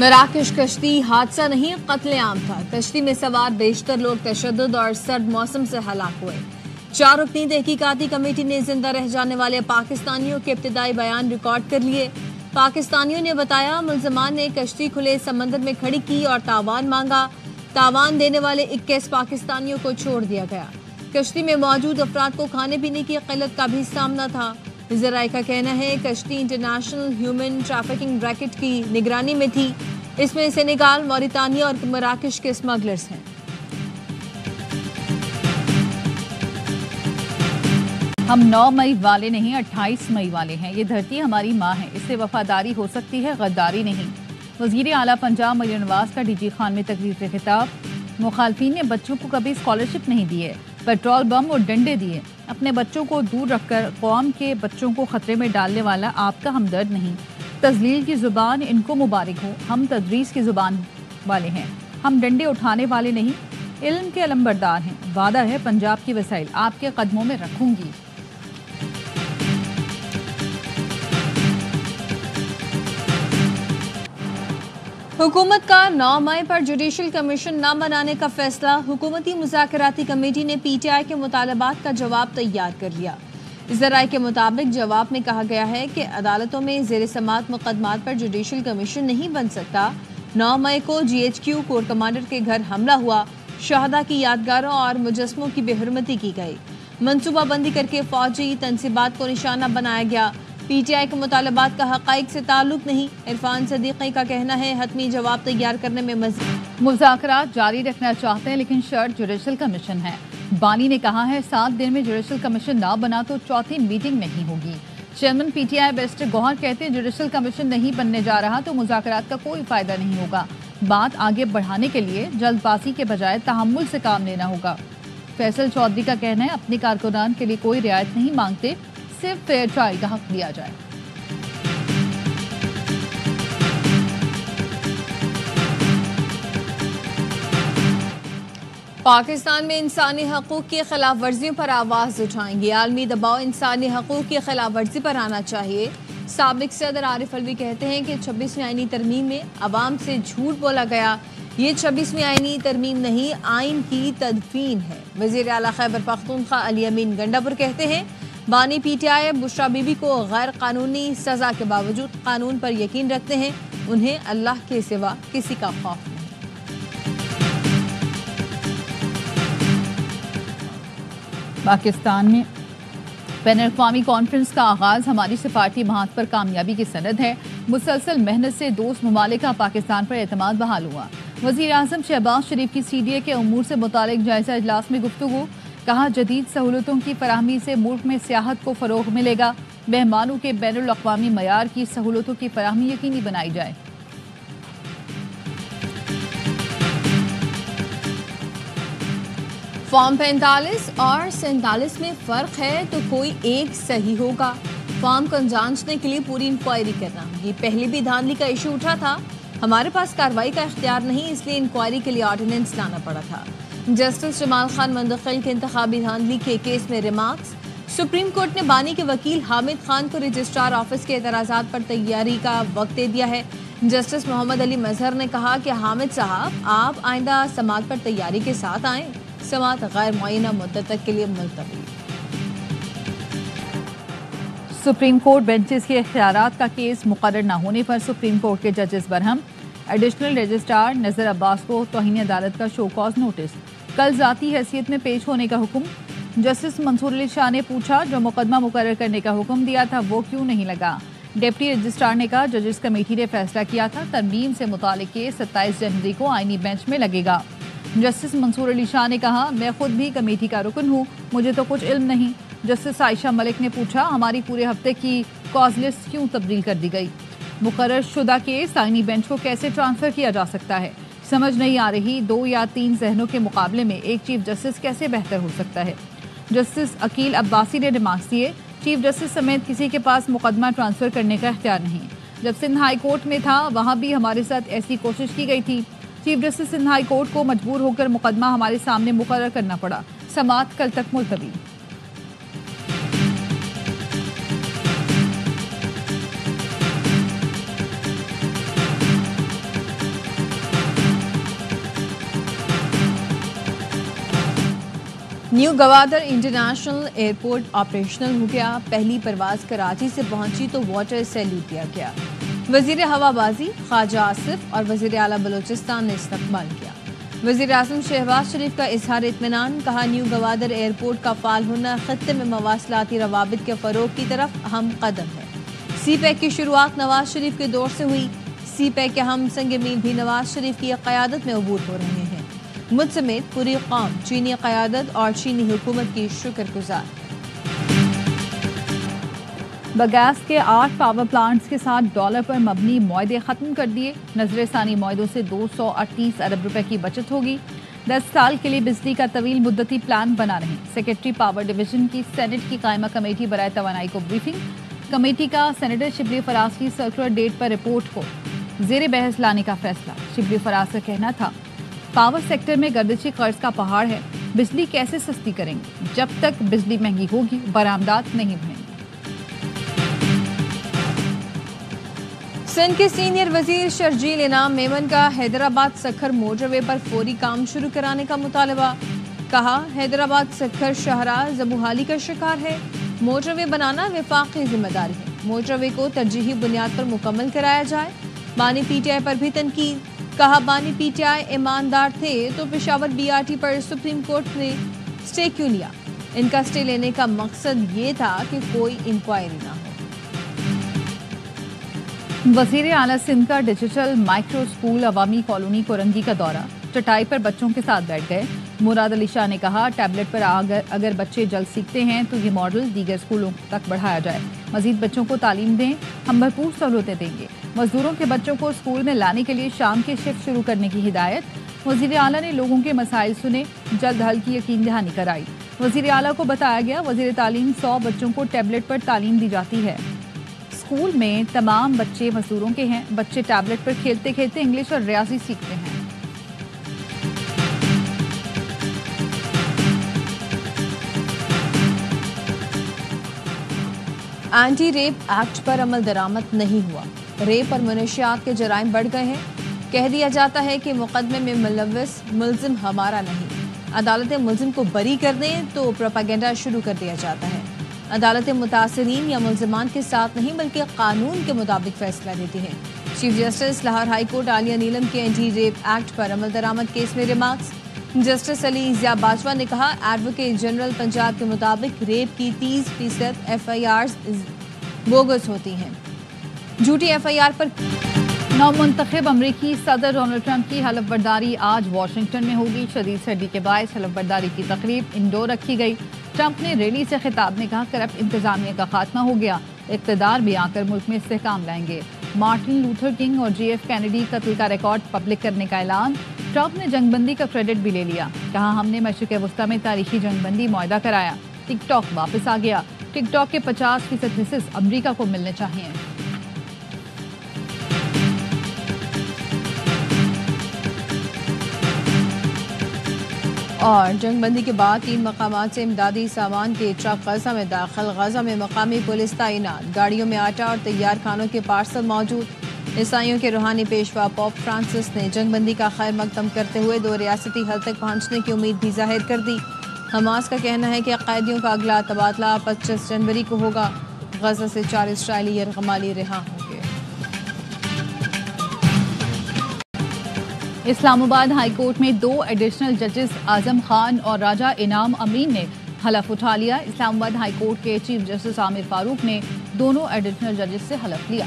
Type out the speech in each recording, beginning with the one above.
مراکش کشتی حادثہ نہیں قتل عام تھا۔ کشتی میں سوار بیشتر لوگ تشدد اور سرد موسم سے ہلاک ہوئے۔ 4 رکنی تحقیقاتی کمیٹی نے زندہ رہ جانے والے پاکستانیوں کے ابتدائی بیان ریکارڈ کر لیے۔ پاکستانیوں نے بتایا ملزمان نے کشتی کھلے سمندر میں کھڑی کی اور تاوان مانگا۔ تاوان دینے والے 21 پاکستانیوں کو چھوڑ دیا گیا۔ کشتی میں موجود افراد کو کھانے پینے کی قلت کا بھی سامنا تھا۔ ذرائع کا کہنا ہے کشتی انٹرنیشنل ہیومن ٹریفکنگ ریکٹ کی نگرانی میں تھی۔ اس میں سینیگال، موریتانیہ اور مراکش کے اسمگلرز ہیں۔ ہم 9 مئی والے نہیں 28 مئی والے ہیں۔ یہ دھرتی ہماری ماں ہے، اس سے وفاداری ہو سکتی ہے، غداری نہیں۔ وزیر اعلیٰ پنجاب مریم نواز کا ڈی جی خان میں تقریر سے خطاب۔ مخالفین نے بچوں کو کبھی اسکالرشپ نہیں دیے، پیٹرول بم اور ڈنڈے دیے۔ اپنے بچوں کو دور رکھ کر قوم کے بچوں کو خطرے میں ڈالنے والا آپ کا ہمدرد نہیں۔ تذلیل کی زبان ان کو مبارک ہو، ہم تدریس کی زبان والے ہیں، ہم ڈنڈے اٹھانے والے نہیں، علم کے علمبردار ہیں۔ وعدہ ہے پنجاب کی وسائل آپ کے قدموں میں رکھوں گی۔ حکومت کا 9 مئی پر جوڈیشل کمیشن نہ بنانے کا فیصلہ۔ حکومتی مذاکراتی کمیٹی نے پی ٹی آئی کے مطالبات کا جواب تیار کر لیا۔ ذرائع کے مطابق جواب میں کہا گیا ہے کہ عدالتوں میں زیر سماعت مقدمات پر جوڈیشل کمیشن نہیں بن سکتا۔ 9 مئی کو G H Q corps commander کے گھر حملہ ہوا، شہداء کی یادگاروں اور مجسموں کی بے حرمتی کی گئی، منصوبہ بندی کر کے فوجی تنصیبات کو نشانہ بنایا گیا۔ پی ٹی آئی کے مطالبات کا حقائق سے تعلق نہیں۔ عرفان صدیقی کا کہنا ہے حتمی جواب تیار کرنے میں مذاکرات جاری رکھنا چاہتے ہیں لیکن شرط جوڈیشل کمیشن ہے۔ بانی نے کہا ہے 7 دن میں جوڈیشل کمیشن نہ بنا تو چوتھی میٹنگ نہیں ہوگی۔ Chairman P T I barrister Gohar کہتے ہیں جوڈیشل کمیشن نہیں بننے جا رہا تو مذاکرات کا کوئی فائدہ نہیں ہوگا۔ بات آگے بڑھانے کے لیے جلد بازی کے بجائے تحمل سے کام لینا ہوگا۔ فیصل چودھری کا کہنا ہے اپنے کارکنان کے لیے کوئی رعایت نہیں مانگتے، صرف فیئر ٹرائل کا حق دیا جائے۔ پاکستان میں انسانی حقوق کی خلاف ورزیوں پر آواز اٹھائیں گے۔ عالمی دباؤ انسانی حقوق کی خلاف ورزی پر آنا چاہیے۔ سابق صدر عارف الوی کہتے ہیں کہ 26ویں آئینی ترمیم میں عوام سے جھوٹ بولا گیا۔ یہ 26ویں آئینی ترمیم نہیں، آئین کی تدفین ہے۔ وزیر اعلیٰ خیبر پختونخوا علی امین گنڈاپور کہتے ہیں بانی پی T I Bushra be be کو غیر قانونی سزا کے باوجود قانون پر یقین رکھتے ہیں، انہیں اللہ کے سوا کسی کا خوف نہیں۔ پاکستان میں بین الاقوامی کانفرنس کا آغاز ہماری سفارتی محاذ پر کامیابی کی سند ہے۔ مسلسل محنت سے دوست ممالک کا پاکستان پر اعتماد بحال ہوا۔ وزیر اعظم شہباز شریف کی سی ڈی اے کے امور سے متعلق جائزہ اجلاس میں گفتگو، کہا جدید سہولتوں کی فراہمی سے ملک میں سیاحت کو فروغ ملے گا، مہمانوں کے بین الاقوامی معیار کی سہولتوں کی فراہمی یقینی بنائی جائے۔ فارم 45 اور 47 میں فرق ہے تو کوئی ایک صحیح ہوگا۔ فارم کو جانچنے کے لیے پوری انکوائری کرنا، یہ پہلے بھی دھاندلی کا ایشو اٹھا تھا۔ ہمارے پاس کارروائی کا اختیار نہیں، اس لیے انکوائری کے لیے آرڈیننس لانا پڑا تھا۔ جسٹس جمال خان منتقل کے انتخابی دھاندلی کے کیس میں ریمارکس۔ سپریم کورٹ نے بانی کے وکیل حامد خان کو رجسٹرار آفس کے اعتراضات پر تیاری کا وقت دے دیا ہے۔ جسٹس محمد علی مظہر نے کہا کہ حامد صاحب آپ آئندہ سماعت پر تیاری کے ساتھ آئیں، سماعت غیر معینہ مدت تک کے لیے ملتوی۔ سپریم کورٹ بینچز کے اختیارات کا کیس مقرر نہ ہونے پر سپریم کورٹ کے ججز برہم۔ ایڈیشنل رجسٹرار نذر عباس کو توہین عدالت کا شو کاز نوٹس، کل ذاتی حیثیت میں پیش ہونے کا حکم۔ جسٹس منصور علی شاہ نے پوچھا جو مقدمہ مقرر کرنے کا حکم دیا تھا وہ کیوں نہیں لگا؟ ڈپٹی رجسٹرار نے کہا ججز کمیٹی نے فیصلہ کیا تھا ترمیم سے متعلق کیس 27 جنوری کو آئینی بینچ میں لگے گا۔ جسٹس منصور علی شاہ نے کہا میں خود بھی کمیٹی کا رکن ہوں، مجھے تو کچھ علم نہیں۔ جسٹس عائشہ ملک نے پوچھا ہماری پورے ہفتے کی کاز لسٹ کیوں تبدیل کر دی گئی؟ مقرر شدہ کیس آئینی بینچ کو کیسے ٹرانسفر کیا جا سکتا ہے؟ سمجھ نہیں آ رہی 2 یا 3 ذہنوں کے مقابلے میں ایک چیف جسٹس کیسے بہتر ہو سکتا ہے؟ جسٹس عقیل عباسی نے ریمارکس دیے چیف جسٹس سمیت کسی کے پاس مقدمہ ٹرانسفر کرنے کا اختیار نہیں۔ جب سندھ ہائی کورٹ میں تھا وہاں بھی ہمارے ساتھ ایسی کوشش کی گئی تھی، chief justice Sindh high court کو مجبور ہو کر مقدمہ ہمارے سامنے مقرر کرنا پڑا، سماعت کل تک ملتوی۔ New Gwadar international airport operational ہو گیا. پہلی پرواز کراچی سے پہنچی تو واٹر سیلیوٹ دیا گیا. وزیر ہوا بازی خواجہ آصف اور وزیر اعلیٰ بلوچستان نے استقبال کیا. وزیر اعظم شہباز شریف کا اظہار اطمینان. کہا نیو گوادر ایئرپورٹ کا فعال ہونا خطے میں مواصلاتی روابط کے فروغ کی طرف اہم قدم ہے. سی پیک کی شروعات نواز شریف کے دور سے ہوئی. سی پیک کے ہم سنگ میل بھی نواز شریف کی قیادت میں عبور ہو رہے ہیں. مجھ سمیت پوری قوم چینی قیادت اور چینی حکومت کی شکر گزار. بگاس کے 8 پاور پلانٹس کے ساتھ ڈالر پر مبنی معاہدے ختم کر دیے. نظر ثانی معاہدوں سے 238 ارب روپے کی بچت ہوگی. 10 سال کے لیے بجلی کا طویل مدتی پلان بنا رہے. سیکرٹری پاور ڈویژن کی سینٹ کی قائمہ کمیٹی برائے توانائی کو بریفنگ. کمیٹی کا سینیٹر شبلی فراز کی سرکولر ڈیٹ پر رپورٹ کو زیر بحث لانے کا فیصلہ. شبلی فراز کا کہنا تھا پاور سیکٹر میں گردشی قرض کا پہاڑ ہے. بجلی کیسے سستی کریں گے؟ جب تک بجلی مہنگی ہوگی برآمدات نہیں بڑھیں گی. سندھ کے سینئر وزیر شرجیل انعام میمن کا حیدرآباد سکھر موٹر وے پر فوری کام شروع کرانے کا مطالبہ. کہا حیدرآباد سکھر شاہراہ زبوحالی کا شکار ہے. موٹر وے بنانا وفاقی ذمہ داری ہے. موٹر وے کو ترجیحی بنیاد پر مکمل کرایا جائے. بانی پی ٹی آئی پر بھی تنقید. کہا بانی پی ٹی آئی ایماندار تھے تو پشاور بی آر ٹی پر سپریم کورٹ نے سٹے کیوں لیا؟ ان کا سٹے لینے کا مقصد یہ تھا کہ کوئی انکوائری نہ ہو. وزیر اعلیٰ سندھ کا ڈیجیٹل مائکرو اسکول عوامی کالونی کورنگی کا دورہ. چٹائی پر بچوں کے ساتھ بیٹھ گئے. مراد علی شاہ نے کہا ٹیبلٹ پر اگر بچے جلد سیکھتے ہیں تو یہ ماڈل دیگر اسکولوں تک بڑھایا جائے. مزید بچوں کو تعلیم دیں. ہم بھرپور سہولتیں دیں گے. مزدوروں کے بچوں کو اسکول میں لانے کے لیے شام کی شفٹ شروع کرنے کی ہدایت. وزیر اعلیٰ نے لوگوں کے مسائل سنے. جلد حل کی یقین دہانی کرائی. وزیر اعلیٰ کو بتایا گیا وزیر تعلیم 100 بچوں کو ٹیبلٹ پر تعلیم دی جاتی ہے. اسکول میں تمام بچے مزدوروں کے ہیں. بچے ٹیبلٹ پر کھیلتے کھیلتے انگلش اور ریاضی سیکھتے ہیں. اینٹی ریپ ایکٹ پر عمل درآمد نہیں ہوا. ریپ اور منشیات کے جرائم بڑھ گئے ہیں. کہہ دیا جاتا ہے کہ مقدمے میں ملوث ملزم ہمارا نہیں. عدالتیں ملزم کو بری کر دیں تو پروپیگنڈا شروع کر دیا جاتا ہے. عدالتیں متاثرین یا ملزمان کے ساتھ نہیں بلکہ قانون کے مطابق فیصلہ دیتی ہیں. Chief justice Lahore high court Aalia Neelum کے اینٹی ریپ ایکٹ پر عمل درآمد کیس میں ریمارکس. جسٹس علی ضیاء باجوہ نے کہا ایڈوکیٹ جنرل پنجاب کے مطابق ریپ کی 30% FIRs بوگس ہوتی ہیں. جھوٹی FIR پر نومنتخب امریکی صدر ڈونلڈ ٹرمپ کی حلف برداری آج واشنگٹن میں ہوگی. شدید سردی کے باعث حلف برداری کی تقریب انڈور رکھی گئی. ٹرمپ نے ریلی سے خطاب میں کہا کرپٹ انتظامیہ کا خاتمہ ہو گیا. اقتدار بھی آ کر ملک میں استحکام لائیں گے. مارٹن لوتھر کنگ اور JF کینیڈی قتل کا ریکارڈ پبلک کرنے کا اعلان. ٹرمپ نے جنگ بندی کا کریڈٹ بھی لے لیا. کہا ہم نے مشرق وسطی میں تاریخی جنگ بندی معاہدہ کرایا. ٹک ٹاک واپس آ گیا. ٹک ٹاک کے 50% حصص امریکہ کو ملنے چاہیے. اور جنگ بندی کے بعد 3 مقامات سے امدادی سامان کے ٹرک غزہ میں داخل. غزہ میں مقامی پولیس تعینات. گاڑیوں میں آٹا اور تیار کھانوں کے پارسل موجود. عیسائیوں کے روحانی پیشوا پوپ فرانسس نے جنگ بندی کا خیر مقدم کرتے ہوئے 2 ریاستی حل تک پہنچنے کی امید بھی ظاہر کر دی. حماس کا کہنا ہے کہ قیدیوں کا اگلا تبادلہ 25 جنوری کو ہوگا. غزہ سے 4 اسرائیلی یرغمالی رہا ہوں گے. اسلام آباد ہائی کورٹ میں 2 ایڈیشنل ججز اعظم خان اور راجہ انعام امین نے حلف اٹھا لیا. اسلام آباد ہائی کورٹ کے چیف جسٹس عامر فاروق نے دونوں ایڈیشنل ججز سے حلف لیا.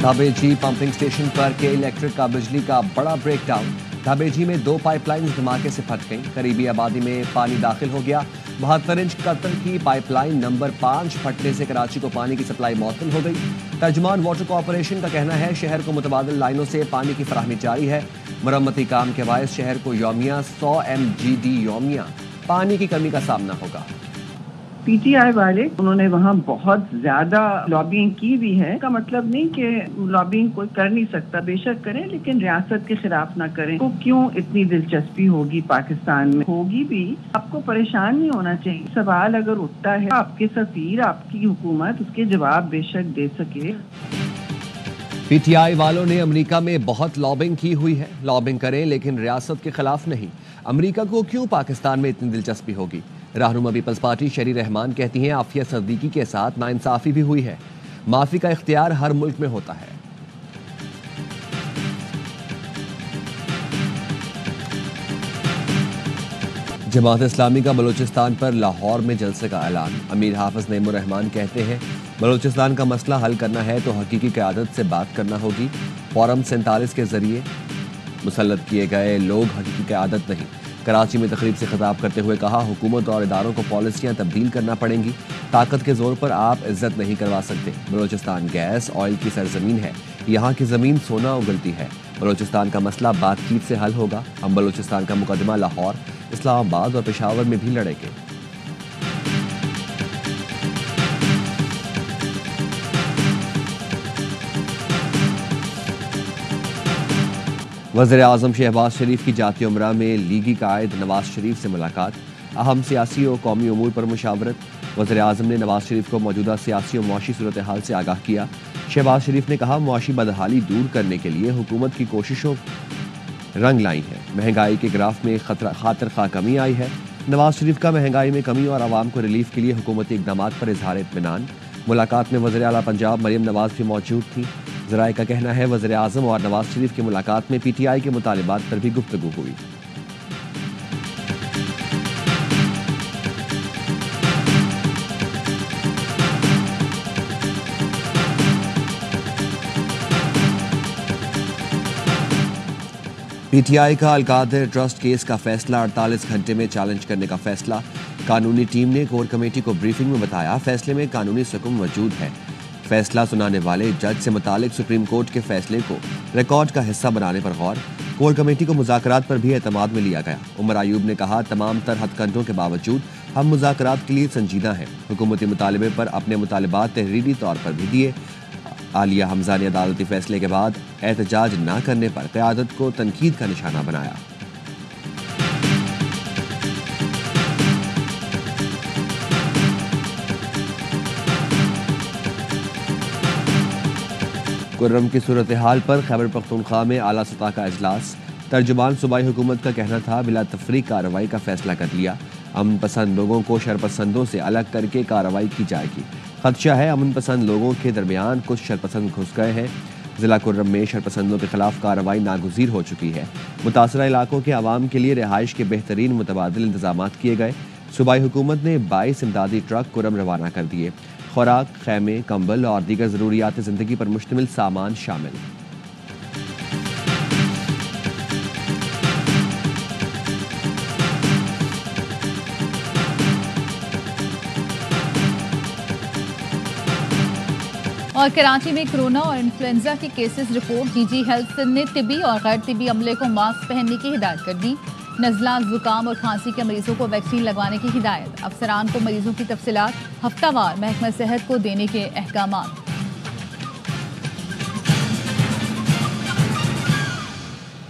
ڈھابے جی پمپنگ اسٹیشن پر کے الیکٹرک کا بجلی کا بڑا بریک ڈاؤن. ڈھابے جی میں 2 پائپ لائنز دھماکے سے پھٹ گئیں. قریبی آبادی میں پانی داخل ہو گیا. 72 انچ قطر کی پائپ لائن نمبر 5 پھٹنے سے کراچی کو پانی کی سپلائی معطل ہو گئی. ترجمان واٹر کارپوریشن کا کہنا ہے شہر کو متبادل لائنوں سے پانی کی فراہمی جاری ہے. مرمتی کام کے باعث شہر کو یومیہ 100 MGD یومیہ پانی کی کمی کا سامنا ہوگا. پی ٹی آئی والے انہوں نے وہاں بہت زیادہ لابینگ کی بھی ہے. کا مطلب نہیں کہ لابینگ کوئی کر نہیں سکتا، بے شک کریں لیکن ریاست کے خلاف نہ کریں. تو کیوں اتنی دلچسپی ہوگی پاکستان میں؟ ہوگی بھی. آپ کو پریشان نہیں ہونا چاہیے. سوال اگر اٹھتا ہے آپ کے سفیر، آپ کی حکومت اس کے جواب بے شک دے سکے. پی ٹی آئی والوں نے امریکہ میں بہت لابنگ کی ہوئی ہے. لابنگ کریں لیکن ریاست کے خلاف نہیں. امریکہ کو کیوں پاکستان میں اتنی دلچسپی ہوگی؟ رہنما پیپلز پارٹی شری رحمان کہتی ہیں عافیہ صدیقی کے ساتھ ناانصافی بھی ہوئی ہے، معافی کا اختیار ہر ملک میں ہوتا ہے۔ جماعت اسلامی کا بلوچستان پر لاہور میں جلسے کا اعلان۔ امیر حافظ نعیم الرحمان کہتے ہیں بلوچستان کا مسئلہ حل کرنا ہے تو حقیقی قیادت سے بات کرنا ہوگی۔ فورم 47 کے ذریعے مسلط کیے گئے لوگ حقیقی قیادت نہیں۔ کراچی میں تقریب سے خطاب کرتے ہوئے کہا حکومت اور اداروں کو پالیسیاں تبدیل کرنا پڑیں گی، طاقت کے زور پر آپ عزت نہیں کروا سکتے۔ بلوچستان گیس آئل کی سرزمین ہے، یہاں کی زمین سونا اگلتی ہے۔ بلوچستان کا مسئلہ بات چیت سے حل ہوگا۔ ہم بلوچستان کا مقدمہ لاہور، اسلام آباد اور پشاور میں بھی لڑیں گے۔ وزیر اعظم شہباز شریف کی جاتی عمرہ میں لیگی قائد نواز شریف سے ملاقات، اہم سیاسی و قومی امور پر مشاورت۔ وزیر اعظم نے نواز شریف کو موجودہ سیاسی و معاشی صورتحال سے آگاہ کیا۔ شہباز شریف نے کہا معاشی بدحالی دور کرنے کے لیے حکومت کی کوششوں رنگ لائی ہیں، مہنگائی کے گراف میں خاطر خواہ کمی آئی ہے۔ نواز شریف کا مہنگائی میں کمی اور عوام کو ریلیف کے لیے حکومتی اقدامات پر اظہار اطمینان۔ ملاقات میں وزیر اعلیٰ پنجاب مریم نواز بھی موجود تھیں۔ ذرائع کا کہنا ہے وزیر اعظم اور نواز شریف کی ملاقات میں پی ٹی آئی کے مطالبات پر بھی گفتگو ہوئی۔ پی ٹی آئی کا القادر ٹرسٹ کیس کا فیصلہ 48 گھنٹے میں چیلنج کرنے کا فیصلہ۔ قانونی ٹیم نے کور کمیٹی کو بریفنگ میں بتایا فیصلے میں قانونی سکم موجود ہے۔ فیصلہ سنانے والے جج سے متعلق سپریم کورٹ کے فیصلے کو ریکارڈ کا حصہ بنانے پر غور۔ کور کمیٹی کو مذاکرات پر بھی اعتماد میں لیا گیا۔ عمر ایوب نے کہا تمام تر ہتھ کنڈوں کے باوجود ہم مذاکرات کے لیے سنجیدہ ہیں۔ حکومتی مطالبے پر اپنے مطالبات تحریری طور پر بھی دیے۔ عالیہ حمزہ نے عدالتی فیصلے کے بعد احتجاج نہ کرنے پر قیادت کو تنقید کا نشانہ بنایا۔ کرم کی صورتحال پر خیبر پختونخوا میں اعلیٰ سطح کا اجلاس۔ ترجمان صوبائی حکومت کا کہنا تھا بلا تفریق کارروائی کا فیصلہ کر لیا۔ امن پسند لوگوں کو شرپسندوں سے الگ کر کے کارروائی کی جائے گی۔ خدشہ ہے امن پسند لوگوں کے درمیان کچھ شرپسند گھس گئے ہیں۔ ضلع کرم میں شرپسندوں کے خلاف کارروائی ناگزیر ہو چکی ہے۔ متاثرہ علاقوں کے عوام کے لیے رہائش کے بہترین متبادل انتظامات کیے گئے۔ صوبائی حکومت نے 22 امدادی ٹرک کرم روانہ کر دیے۔ خوراک، خیمے، کمبل اور دیگر ضروریات زندگی پر مشتمل سامان شامل۔ اور کراچی میں کورونا اور انفلوئنزا کے cases report. D G health نے طبی اور غیر طبی عملے کو ماسک پہننے کی ہدایت کر دی۔ نزلہ، زکام اور کھانسی کے مریضوں کو ویکسین لگوانے کی ہدایت۔ افسران کو مریضوں کی تفصیلات ہفتہ وار محکمہ صحت کو دینے کے احکامات۔